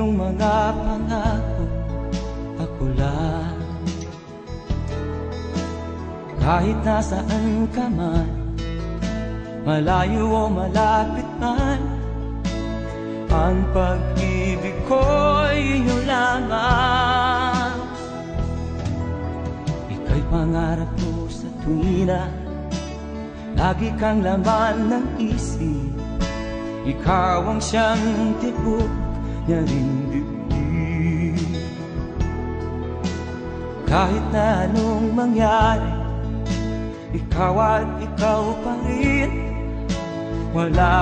iyong mga pangako, ako lang. Kahit nasaan ka man, malayo o malapit man, ang pag-ibig ko'y iyo lamang. Ika'y pangarap ko sa tuwina, lagi kang laman ng isip. Ikaw ang siyang tibok niya rin dibdib. Kahit na anong mangyari, ikaw at ikaw pa rin. Wala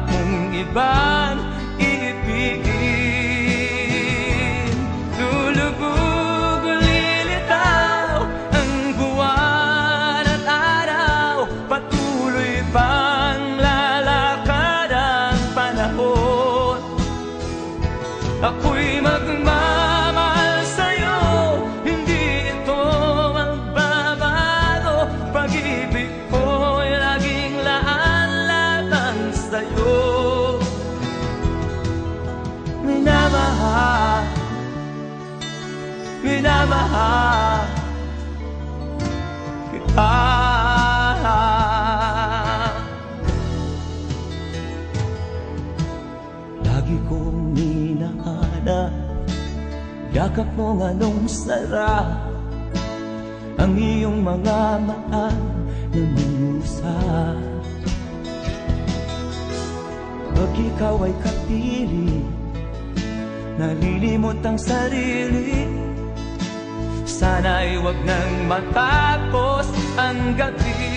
akong ibang iibigin. Lulubog o lilitaw ang buwan at araw, patuloy pang lalakad ang panahon. Ako'y magmamahal sa'yo, hindi ito magbabago. Pag-ibig ko'y laging laan lamang sa'yo. Minamahal, minamahal kita. Lagi kong minahana, yakap mong anong sarap, ang iyong mga mata na musa. Pag ikaw ay kapiling, nalilimot ang sarili. Sana'y wag nang matapos ang gabi.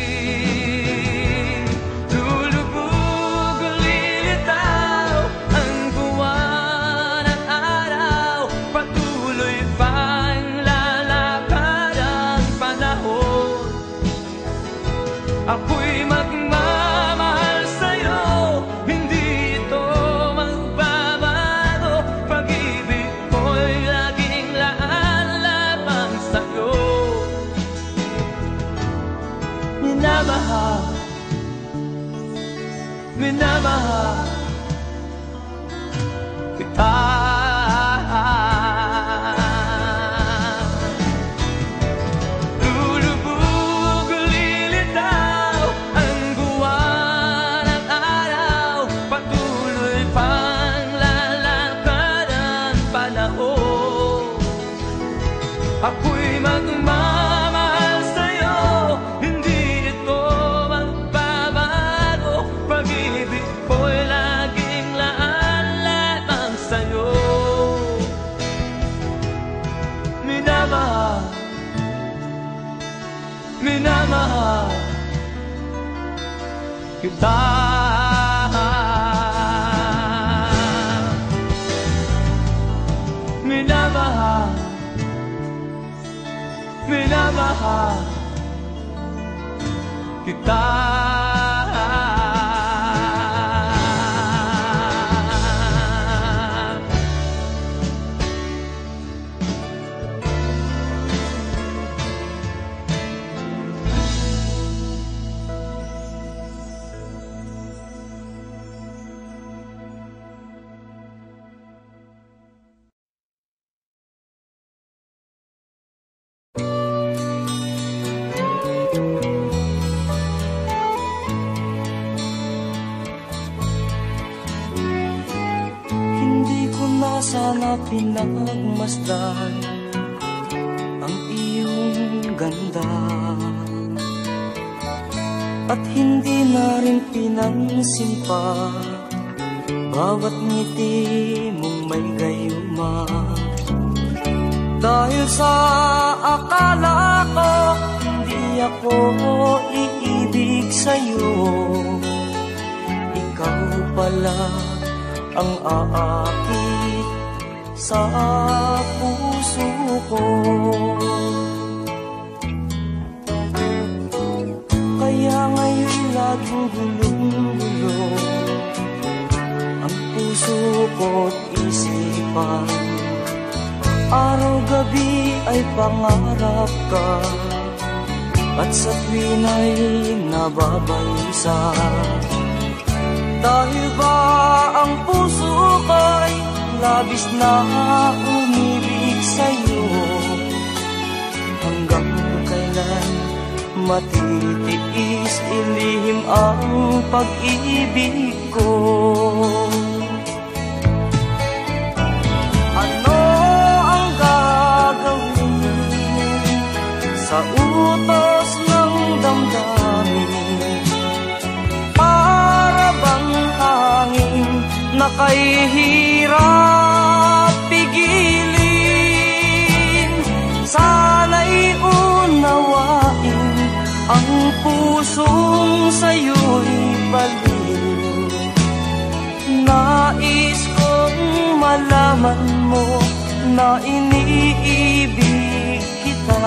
Lulubog o lilitaw ang buwan at araw, patuloy pang lalakad ang panahon. Ako'y magmamahal sa'yo, hindi ito magbabago. Pag-ibig ko'y laging laan lamang sa'yo. Minamahal, minamahal kita. Lulubog o lilitaw ang buwan at araw, patuloy pang lalakad ang panahon. Ako'y magmamahal sa'yo, hindi ito magbabago. Pag-ibig ko'y laging laan lamang sa'yo. Minamahal, minamahal kita. Minamahal, minamahal kita. Sana pinagmasdan ang iyong ganda, at hindi na rin pinansin pa bawat ngiti mong may gayuma. Dahil sa akala ko hindi ako iibig sa'yo, ikaw pala ang aakit sa puso ko. Kaya ngayon laging gulong-gulo ang puso ko't isipan. Araw-gabi ay pangarap ka, at sa tuwin ay nababalisa. Dahil ba ang puso ko'y labis na umibig sa'yo. Hanggang kailan matitiis ilihim ang pag-ibig ko? Ano ang gagawin sa utos ng damdamin? Para bang hangin na kay hirap pigilin? Sana'y unawain ang pusong sa'yo'y baliw. Nais kong malaman mo na iniibig kita.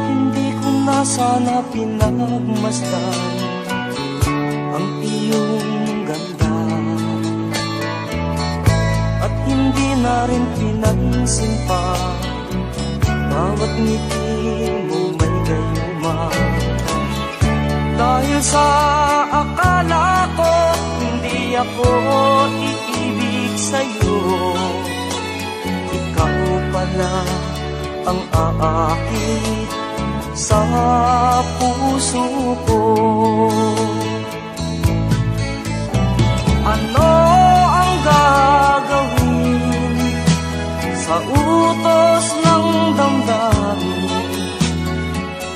Hindi ko na sana pinagmasdan ang iyong ganda, at hindi na rin pinansin pa bawat ngiti mo may gayuma. Dahil sa akala ko hindi ako iibig sa'yo, ikaw pala ang aakit sa puso ko. Ano ang gagawin sa utos ng damdamin?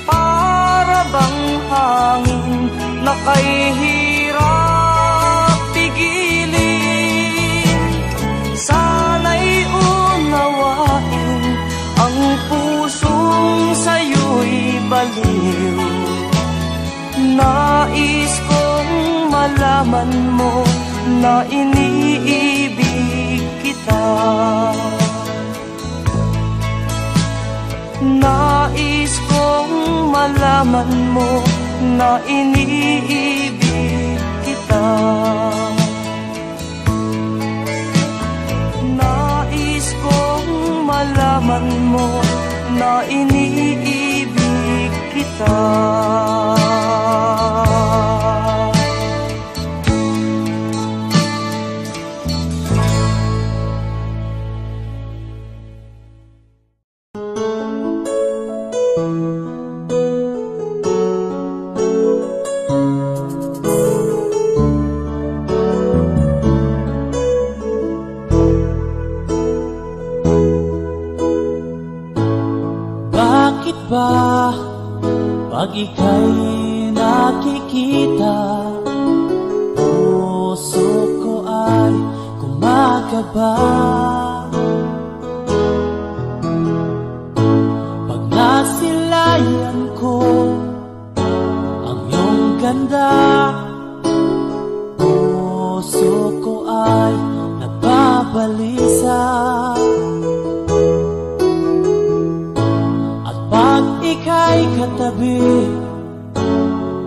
Para bang hangin na kay hirap pigilin? Sana'y unawain ang pusong sa'yo'y baliw. Nais kong malaman mo na iniibig kita. Nais kong malaman mo na iniibig kita. Nais kong malaman mo na iniibig kita. Pag ika'y nakikita, puso ko ay kumakaba. Pag nasilayan ko ang iyong ganda, puso ko ay nagbabalisa. Ika'y katabi,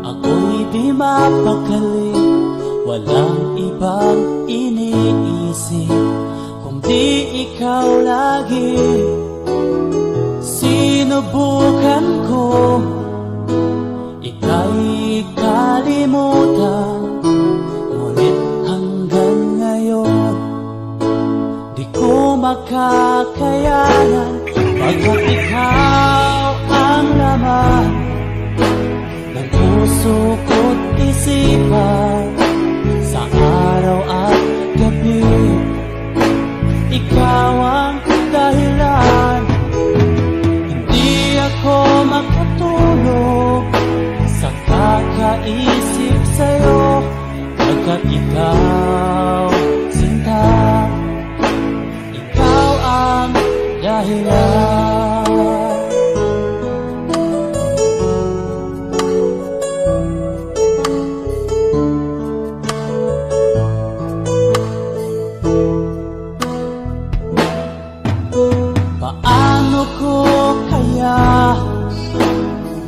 ako'y di mapakali. Walang ibang iniisip kundi ikaw lagi. Sinubukan ko ika'y kalimutan, ngunit hanggang ngayon di ko makakayanan. Pagkat ikaw ang laman ng puso ko't isipan, sa araw at gabi ikaw ang dahilan. Hindi ako makatulog sa kakaisip sa'yo, pagkat ikaw, sinta, ikaw ang dahilan.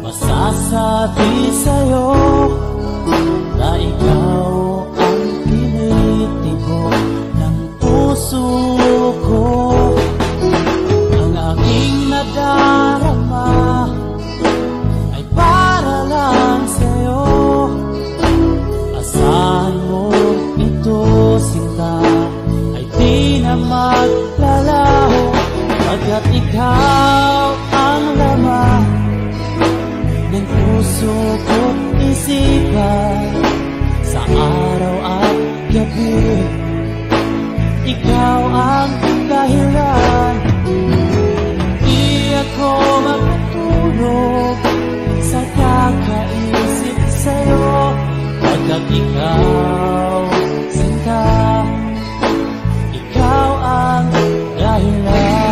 Masasabi sa'yo na ikaw ang tinitibok ng puso ko, ang aking ikaw ang laman ng puso ko't isipan sa araw at gabi. Ikaw ang dahilan, di ako makatulog sa kakaisip sa'yo, pagkat ikaw, sinta, ikaw ang dahilan.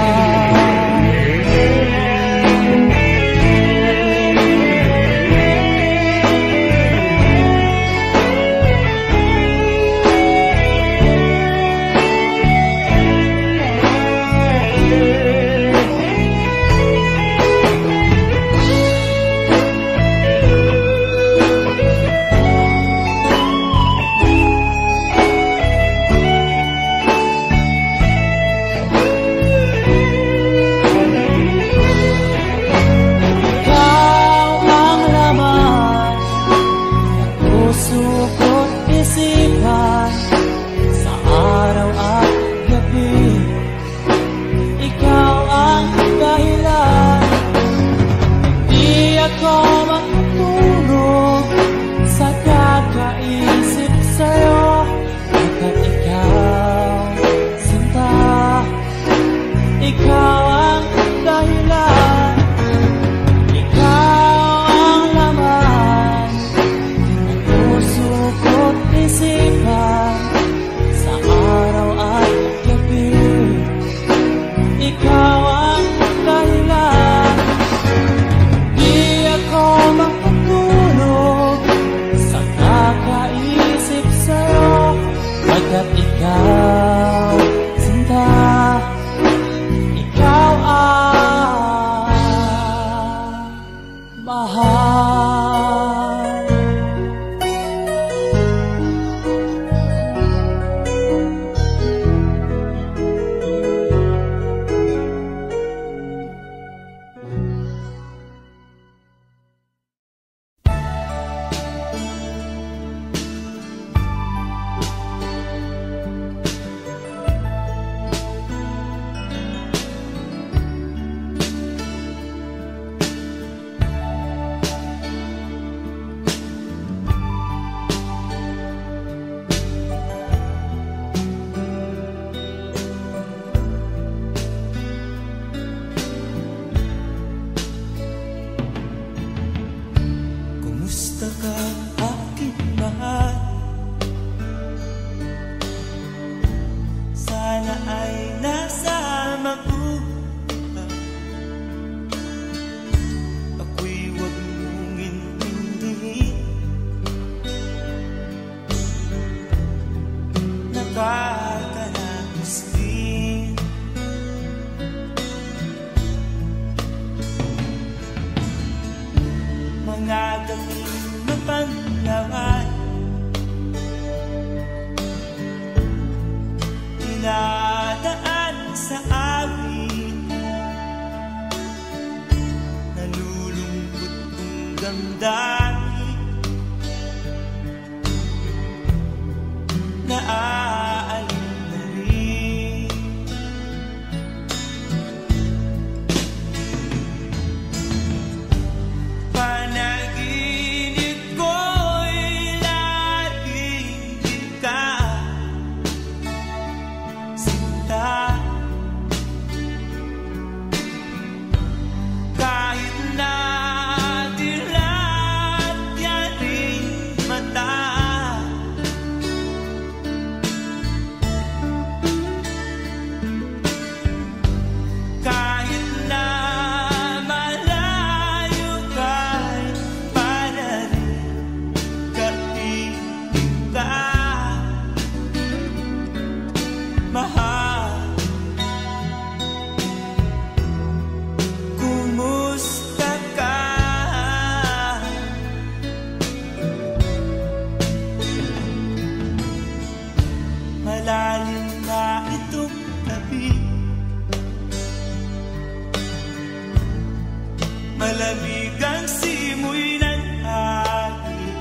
Malamig ang simoy ng hangin,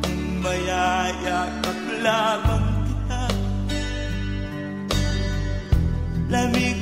kung mayayakap lamang kita. Lamig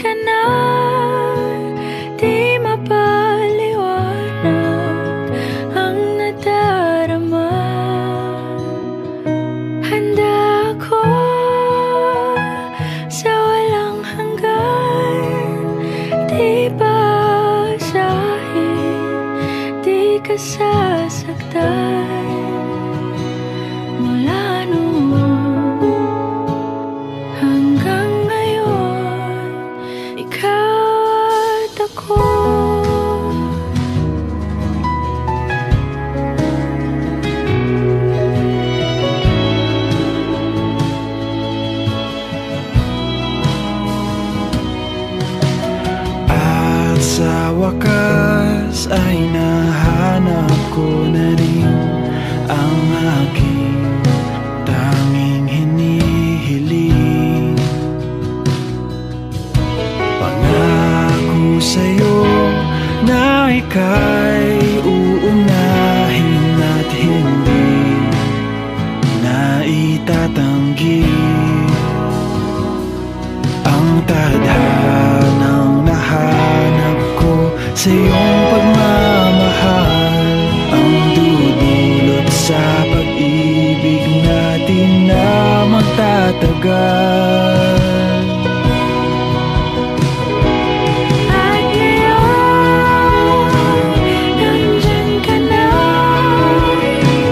ka na, di mapaliwanag ang nadarama. Handa ako sa walang hanggan, di basahin, di ka sasaktan. Mula noon hanggang ngayon, ikaw at ako. At sa wakas ay nahanap ko na rin ang aking tanging hinihiling. Pangako sa'yo na ika'y uunahin at hindi na itatanggi ang tadhanang nahanap ko sa iyong pagmamahal, ang dudulot sa pag-ibig natin na magtatagal. At ngayon, nandyan ka na,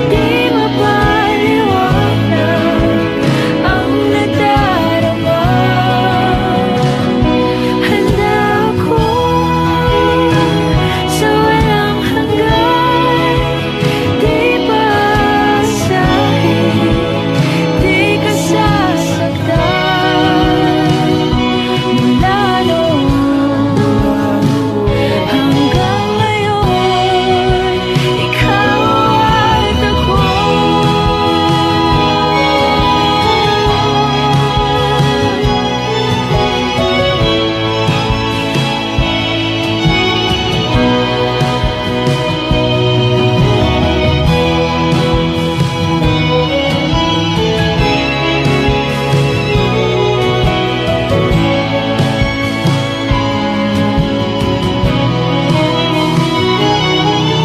di mapaliwanag ang nadarama. Handa ako sa walang hanggan, di basahin, di ka sasaktan. Mula noon hanggang ngayon, ikaw at ako.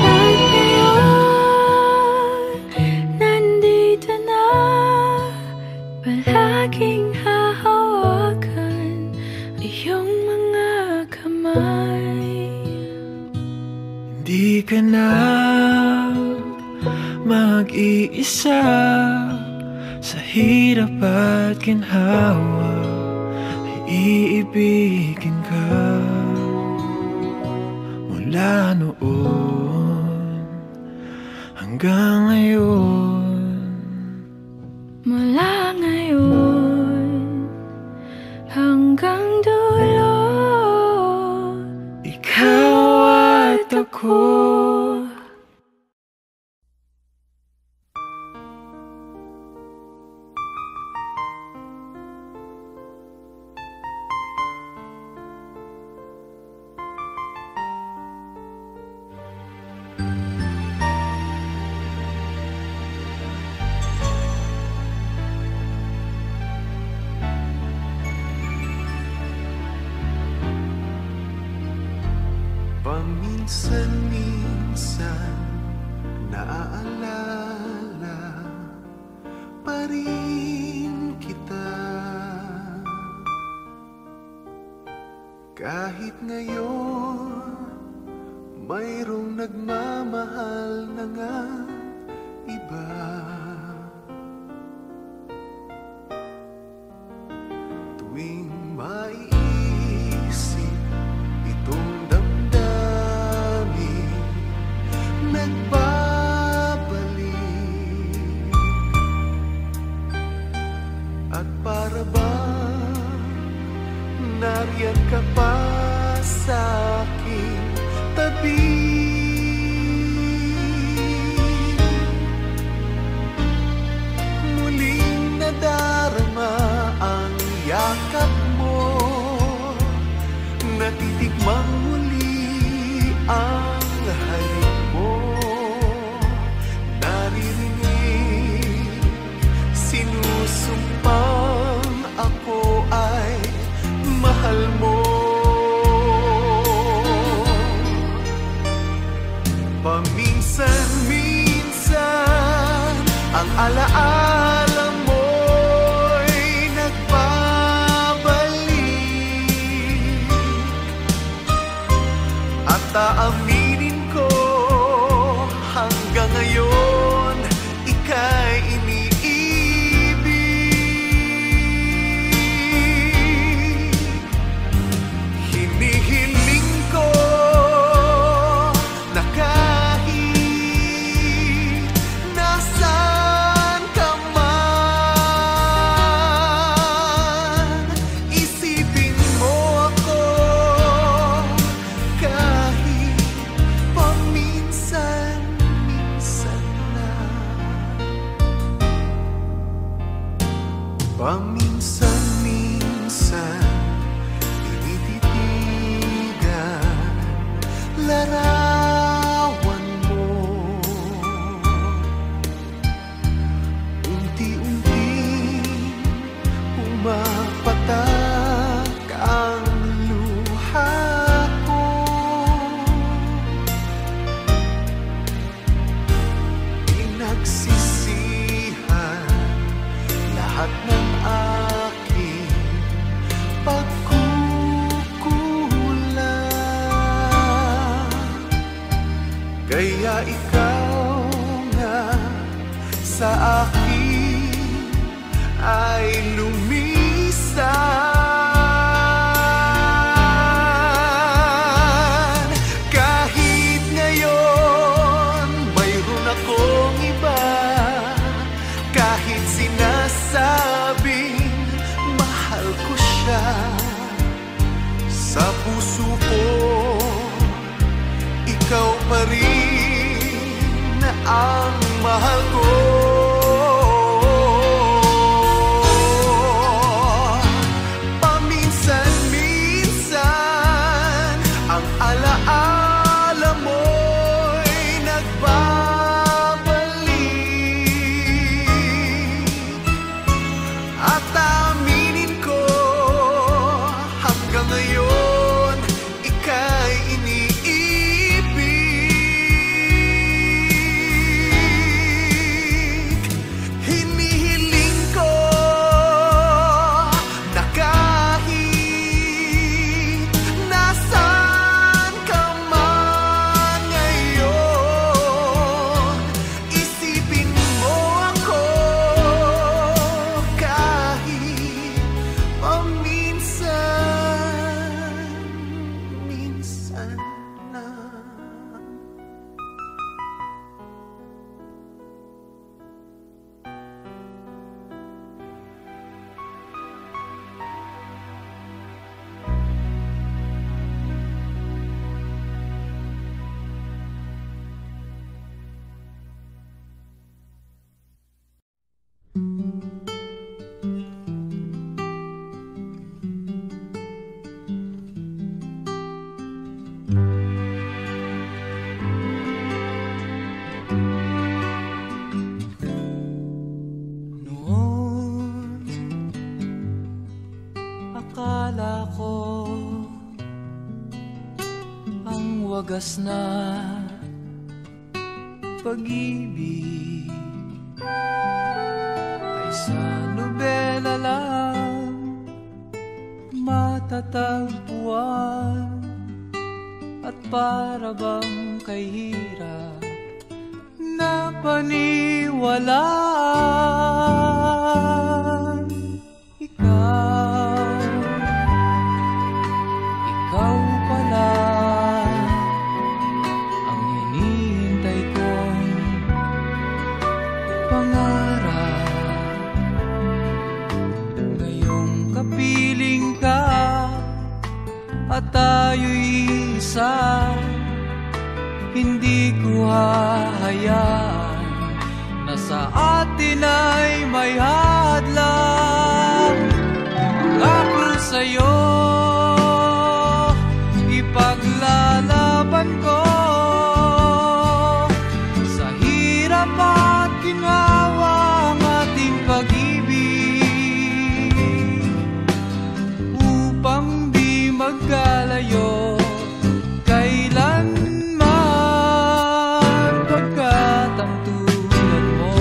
At ngayon, nandito na, palaging hahawakan iyong mga kamay. Hindi ka na mag-iisa sa hirap at ginhawa, ay iibigin ka. Mula noon hanggang ngayon, Mula ngayon hanggang dulo, ikaw at ako. Paminsan-minsan naaalala pa rin kita, kahit ngayon mayroong nagmamahal na nga iba. Tuwing maiisip itong damdamin, nagbabalik. At para bang nariyan ka pa sa aking tabi. Muling nadarama ang yakap mo, natitikmang muli ang halik mo. Naririnig, sinusumpang ako ay mahal mo. alaala mo'y nagbabalik. At aaminin ko hanggang ngayon ika'y iniibig. Hinihiling ko na kahit nasaan ka man, isipin mo ako kahit paminsan-minsan lang. Paminsan-minsan tinititigan larawan mo. Unti-unting pumapatak ang luha ko. Pinagsisihan lahat ng aking pagkukulang. Kaya ikaw nga sa akin ay lumisan. Kahit ngayon mayroon akong iba, kahit sinasabing mahal ko siya, sa puso ko ikaw pa rin ang mahal ko. Paminsan-minsan ang alaala mo'y nagbabalik. At aminin ko hanggang ngayon ika'y iniibig. Hinihiling ko na kahit nasaan ka man ngayon, isipin mo ako kahit paminsan-minsan lang. Noon, akala ko ang wagas na pag-ibig ay sa nobela lang matatagpuan, at para bang kahirap na paniwalaan. Ikaw pala ang hinihintay kong pangarap. Ngayong kapiling ka at tayo'y isa, hindi ko hahayaan na sa atin ay may hadlang. Pangako sa'yo, ipaglalaban ko sa hirap at ginawa ang ating pag-ibig, upang di magkalayo kailanman, pagkat ang tulad mo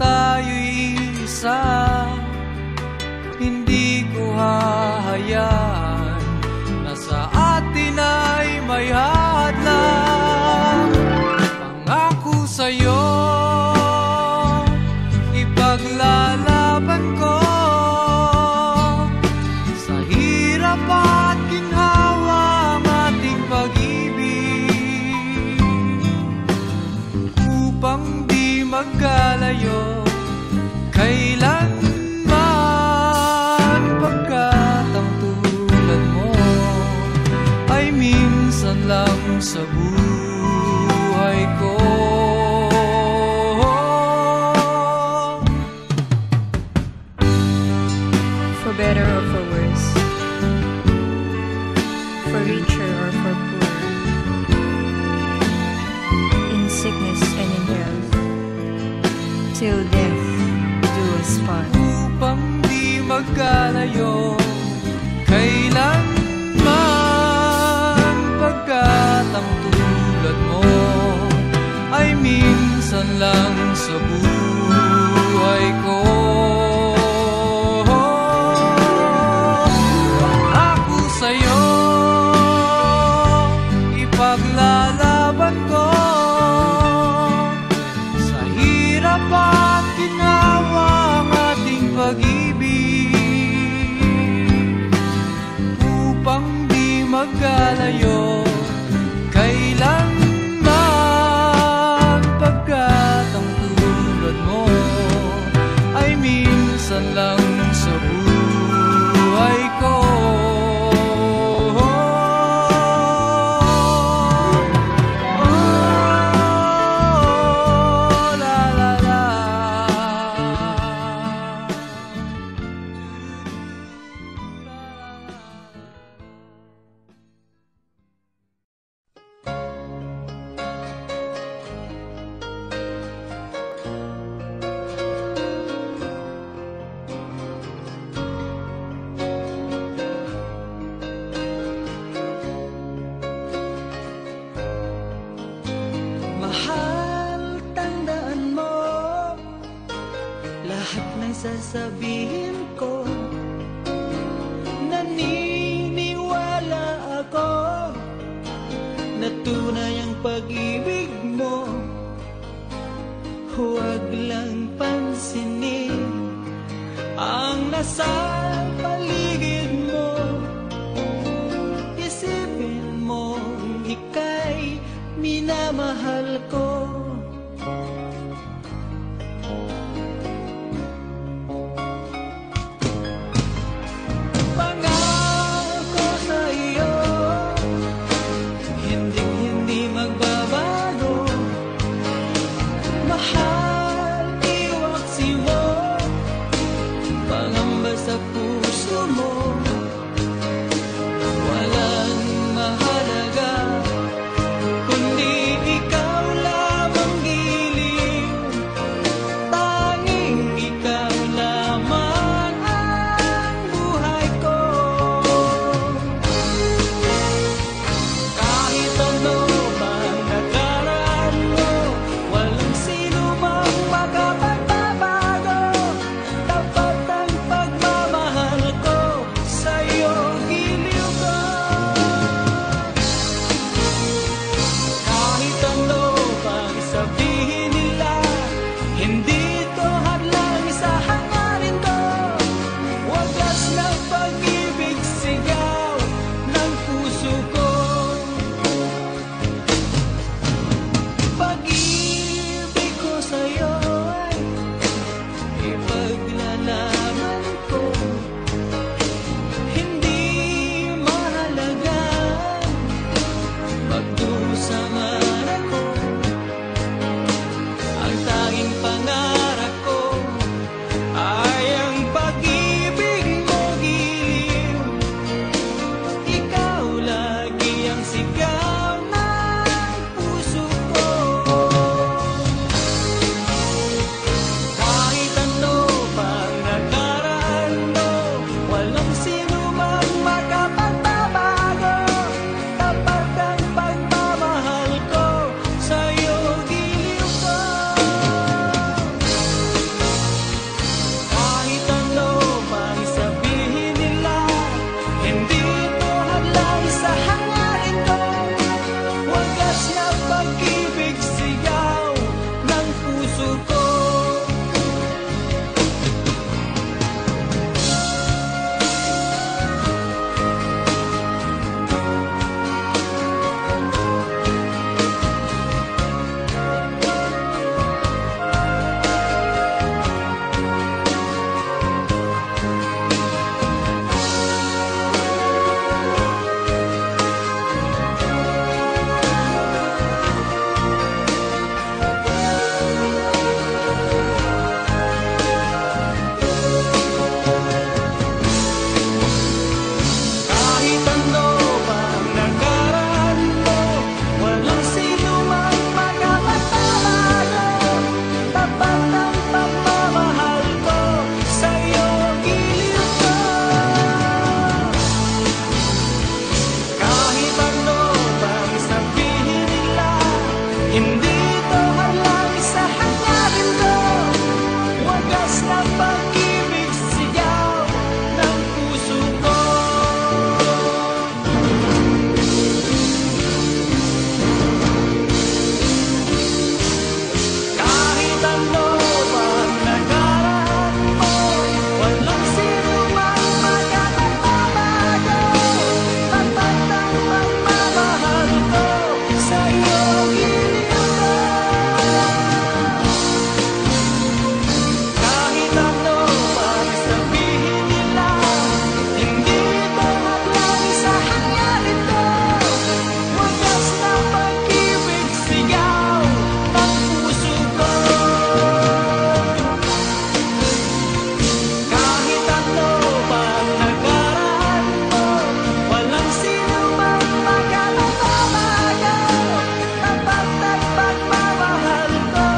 tayo'y isa, hindi ko hahayaan na sa atin ay may hadlang. Pangako sa'yo, ipaglalaban ko sa hirap at ginhawa ang ating pag-ibig, upang di magkalayo kailanman, pagkat ang tulad mo ay minsan lang sa buhay ko. For better or for worse, for richer or for poor, in sickness and in health, till death do us part. Upang di magkalayo kailanman, pagkat ang tulad mo ay minsan lang sa buhay ko. Pangako sa'yo, ipaglalaban ko sa hirap at ginawa ang ating pag-ibig, upang di magkalayo kailanman, pagkat ang tulad mo ay minsan lang sa buhay ko. La la la. Mahal, tandaan mo lahat ng sasabihin ko. Naniniwala ako na tunay ang pag-ibig mo. Huwag lang pansinin ang nasa paligid mo. Isipin mo ika'y minamahal ko. Pangako sa iyo, hindi magbabago. Mahal, iwaksi mo, pangamba sa puso mo. Walang mahalaga kundi ikaw lamang giliw. Tanging ikaw lamang ang buhay ko. Kahit ano bang nakaraan mo, walang sino mang makapagbabago. Tapat ang pagmamahal ko sa'yo, giliw ko. Kahit ano pang sabihin nila, hindi ito hadlang sa hangarin ko. Wagas ng pag-ibig, sigaw ng puso ko. Pag-ibig ko sa'yo ay ipaglalaban ko. Hindi mahalaga pagdusa man ako. Ang tanging pangarap ko ay ang pag-ibig mo, giliw. Ikaw lagi ang sigaw ng puso ko. Kahit ano pang wagas ng pag-ibig, sigaw ng puso ko. Kahit ano pang nagaraan mo, walang sino mang magkakapamago. Tapat ang pagmamahal ko sa iyong giliw ko. Kahit ano pang sabihin nila, hindi ito hadlang sa hangarin ko. Wagas ng pag-ibig, sigaw ng puso ko. Kahit ano pang nagaraan mo, walang sino mang magkakapamago. Tapat ang pagmamahal ko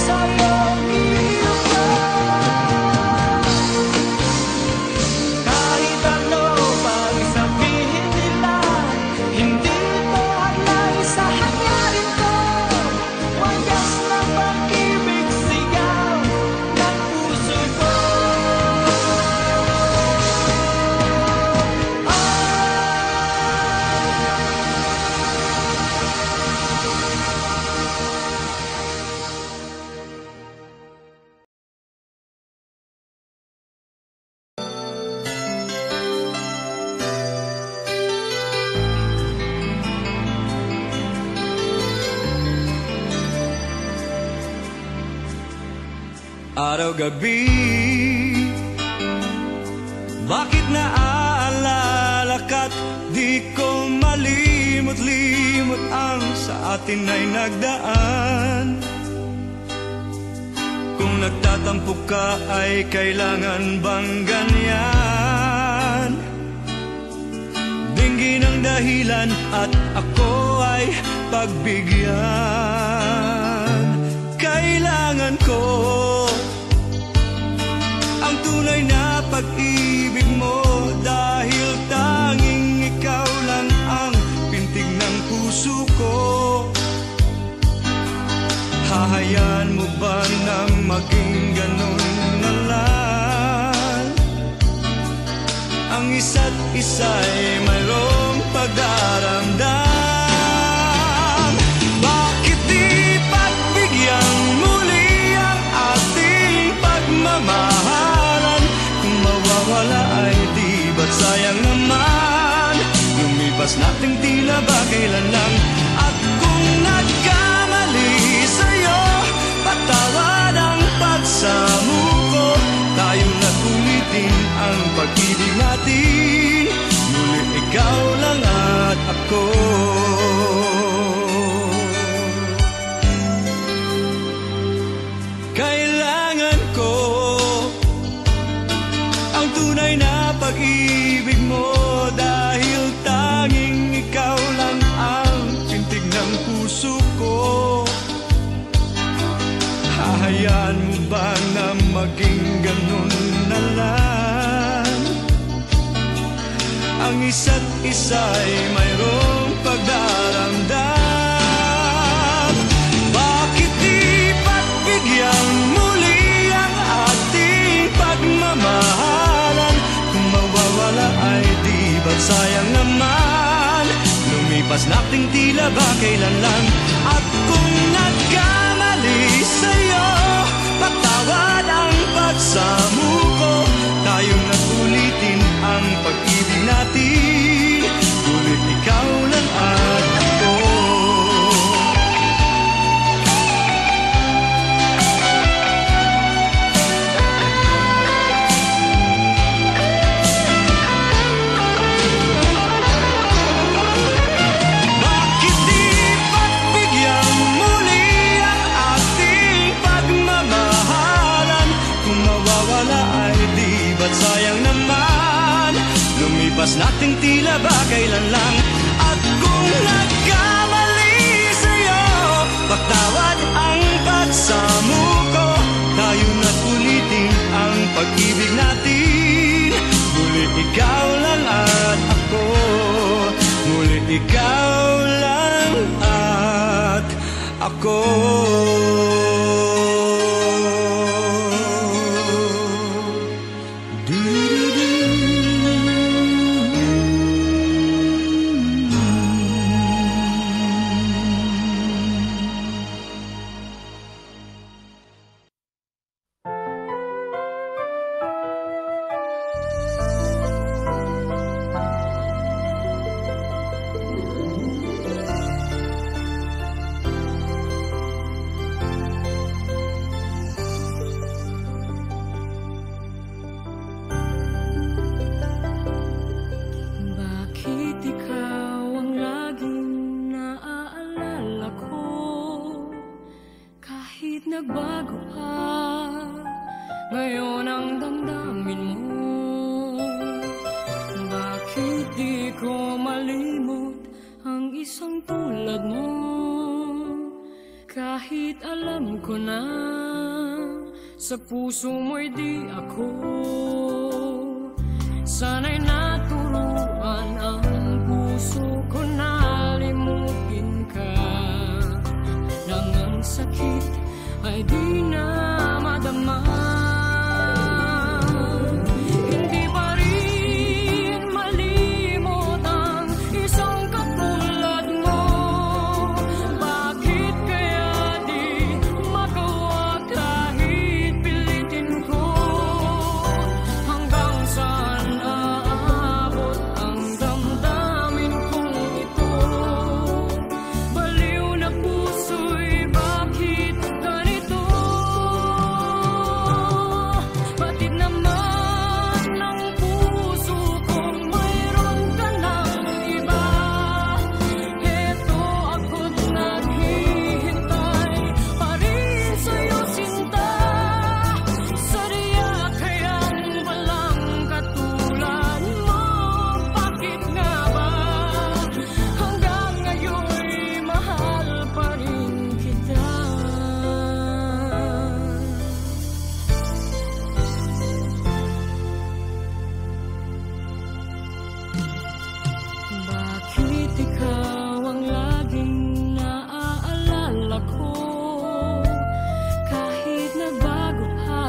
sa iyong giliw ko. Kahit ano pang sabihin nila, hindi ito hadlang sa hangarin ko. Wagas ng pag-ibig, sigaw ng puso ko. Araw-gabi, bakit naaalala ka't di ko malimot-limot ang sa atin ay nagdaan. Kung nagtatampo ka ay kailangan bang ganyan? Dinggin ang dahilan at ako ay pagbigyan. Kailangan ko ang tunay na pag-ibig mo, dahil tanging ikaw lang ang pintig ng puso ko. Hahayaan mo ba na maging ganun na lang? Ang isa't isa'y mayroong pagdaramdam. Bakit di pagbigyan muli ang ating pagmamahalan? Kung mawawala ay di ba't sayang naman? Lumipas nating tila ba kailan lang? At kung nagkamali sa'yo, patawad ang pagsamuko. Tayong nagulitin ang pag-ibig natin, muli ikaw lang at ako. Kailangan ko ang tunay na pag-ibig mo, dahil tanging ikaw lang ang pintig ng puso ko. Hahayaan mo ba na maging ganun na lang? Ang isa't isa'y mayroong pagdaramdam. Bakit di pagbigyan muli ang ating pagmamahalan? Kung mawawala ay di ba't sayang naman? Lumipas nating tila ba kailan lang? At kung nagkamali sa'yo, patawad ang pagsamuko. Tayong nagulitin ang pag-ibig natin, ulit ikaw lang at ako. Bakit di pagbigyan muli ang ating pagmamahalan? Kung mawawala ay di ba't sayang naman? Lumipas nating tila ba kailan lang? At kung nagkamali sa'yo, patawad ang pagsamuko. Tayong nagulitin ang pag-ibig natin, muli ikaw lang at ako. Muli ikaw lang at ako. ngayon ang damdamin mo. Bakit di ko malimot ang isang tulad mo? Kahit alam ko na sa puso mo'y di ako, sana'y naturuan ang puso ko na limutin ka, nang ang sakit ay di na madama. Hindi pa rin malimot ang isang katulad mo. Bakit kaya di magawa kahit pilitin ko? Hanggang saan aabot ang damdamin kong ito? Baliw na puso'y bakit ganito? Batid naman ng puso kong mayroon ka ng iba. Heto ako't naghihintay pa rin sa'yo, sinta. Sadya kayang walang katulad mo. Bakit nga ba hanggang ngayon'y mahal pa rin kita? Bakit ikaw ang laging naaalala ko? Kahit nagbago ka,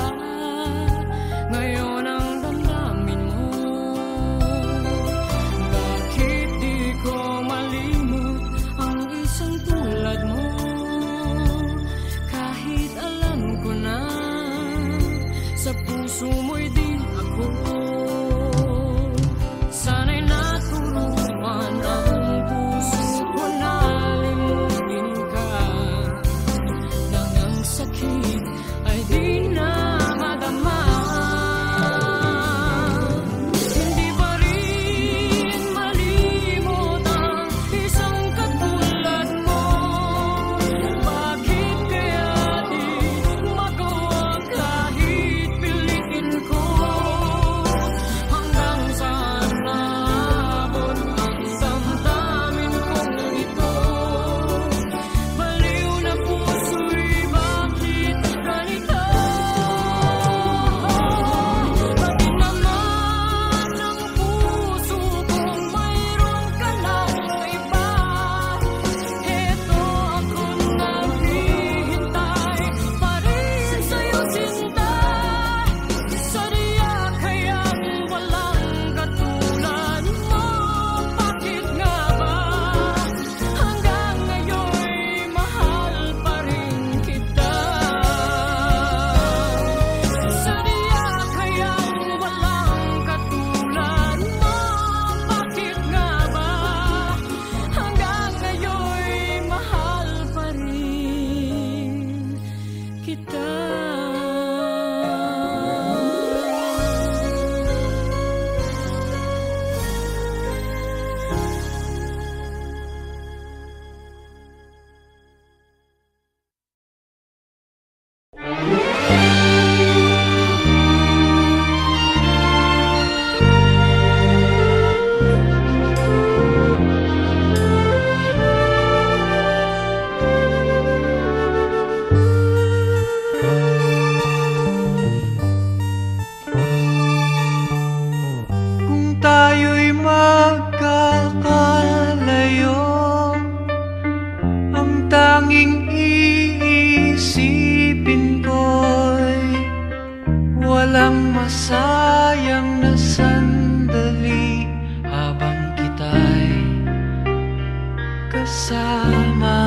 ngayon ang damdamin mo. Bakit di ko malimot ang isang tulad mo? Kahit alam ko na sa puso mo'y di ako, sana'y naturuan ang puso ko na limutin ka, nang ang sakit ay di na madama. Hindi pa rin malimot ang isang katulad mo. Bakit kaya di magawa kahit pilitin ko? Hanggang saan naabot ang damdamin kong ito? Baliw na puso'y bakit ganito? Batid naman ng puso kong mayroon ka ng iba. Heto ako't naghihintay pa rin sa'yo, sinta. Sadya kayang walang katulad mo. Bakit nga ba hanggang ngayon'y mahal pa rin kita? Sadya kayang walang katulad mo. Bakit nga ba hanggang ngayon'y mahal pa rin kita? Kung tayo'y magkakalayo, ang tanging iisipin ko'y walang masayang na sandali habang kita'y kasama.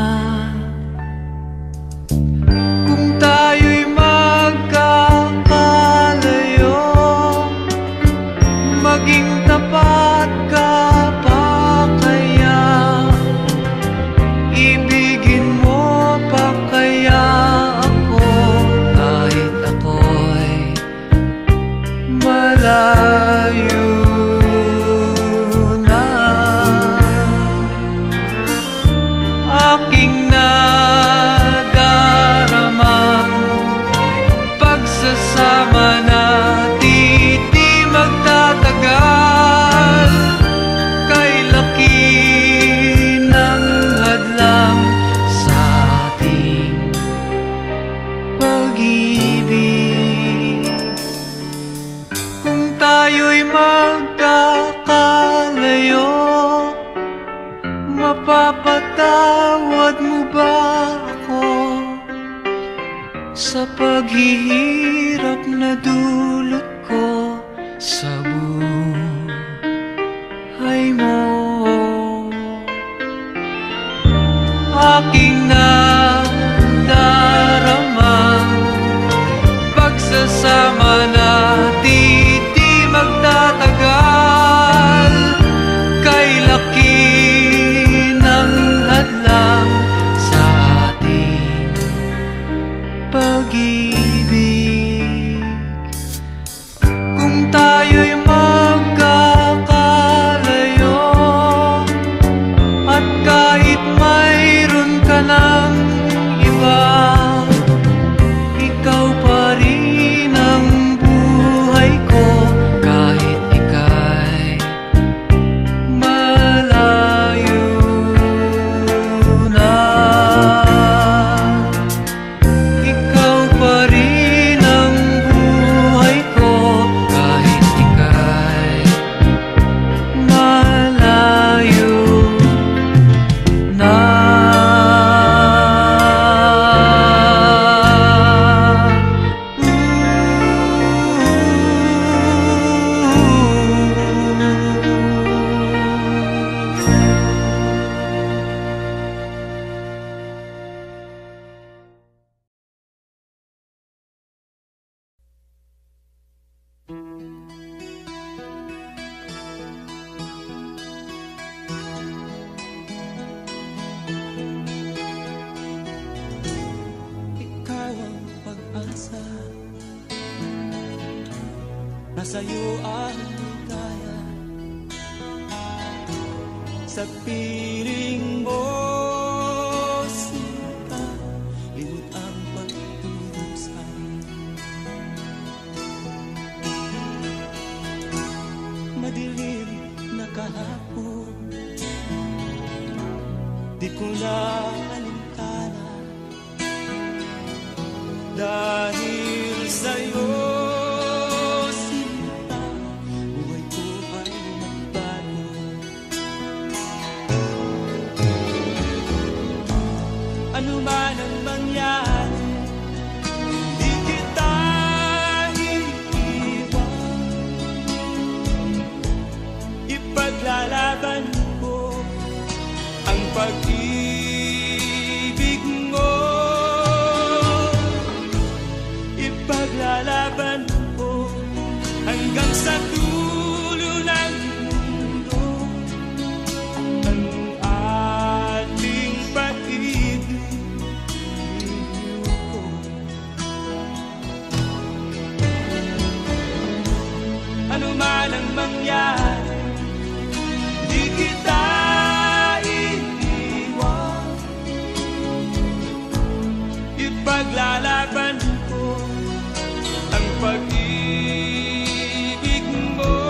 Kung tayo'y magkakalayo, maging tapat ka pa kaya? Ibigin mo pa kaya ako kahit ako'y malayo na? Aking nadaramang pagsasama natin di magtatagal. Kay laki ng hadlang sa ating pag-ibig. Kung tayo'y magkakalayo, mapapatawad mo ba ako sa paghihirap na dulot ko sa buhay mo? Aking nadaramang pagsasama natin di magtatagal. Kay laki ng hadlang sa ating pag-ibig. Kung tayo'y magkakalayo, at kahit mayroon ka ng iba, ikaw pa rin ang buhay ko. Kahit ika'y malayo na, ikaw pa rin ang buhay ko. Kahit ika'y malayo na. Ikaw ang pag-asa, nasa'yo ang ligaya. Sa piling mo sinta, limot ang pagdurusa. Madilim na kahapon, di ko na alintana. Dahil sa'yo, sinta, buhay ko ay nagbago. Ano man ang mangyari, di kita iiwan. Ipaglalaban ko ang pag-ibig mo. Ipaglalaban ko hanggang sa dulo ng mundo ang ating pag-ibig ko. Ano man ang mangyari, di kita iiwan. Ipaglalaban ko ang pag-ibig mo.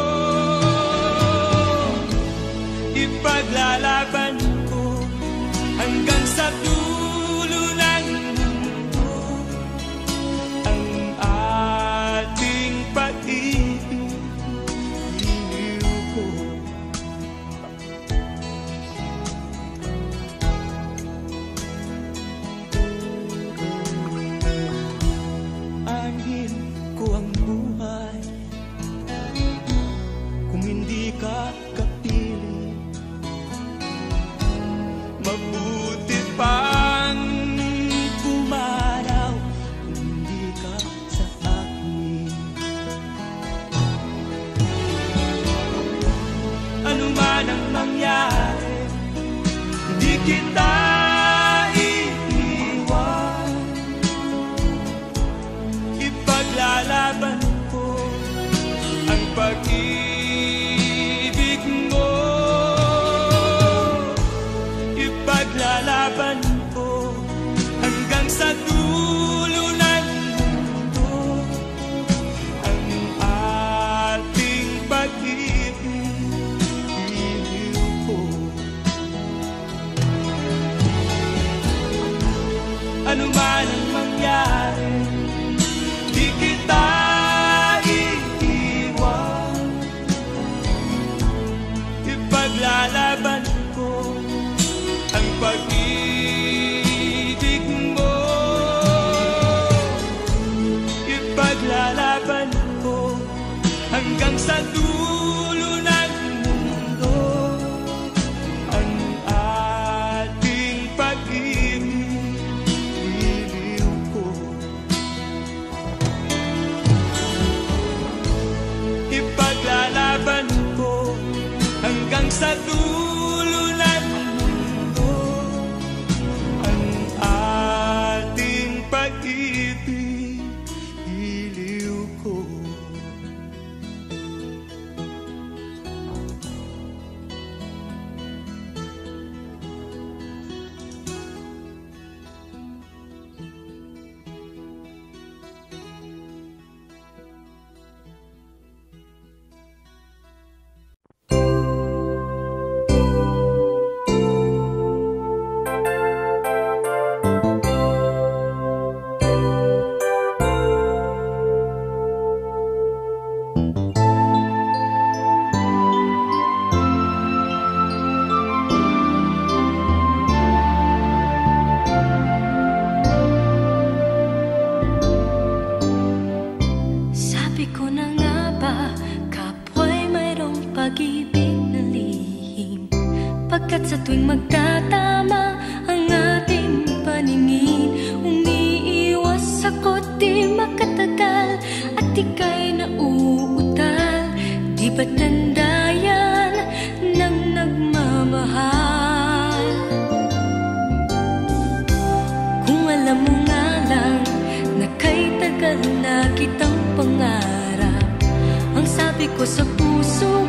Ipaglalaban ko hanggang sa dulo ng mundo ang ating pag-ibig ko. Anhin ko ang buhay kung hindi ka kapili. Mabuti pang pumanaw kung hindi ka sa akin. Ano man ang mangyari, di kita iiwan. Ipaglalaban ko ang pag-ibig mo. Ipaglalaban ko hanggang sa dulo ng mundo sa dulo ng mundo ang ating pag-ibig, iliw ko. Ipaglalaban ko hanggang sa dulo ng mundo ang ating pag-ibig, iliw ko. Sabi ko na nga ba, kapwa'y mayroong pag-ibig na lihim, pagkat sa tuwing magkatama ang ating paningin, umiiwas ako't di makatagal at ika'y nauutal. Di ba't tanda yan ng nagmamahal? Kung alam mo nga lang na kay tagal na kitang pangarap, ang sabi ko sa puso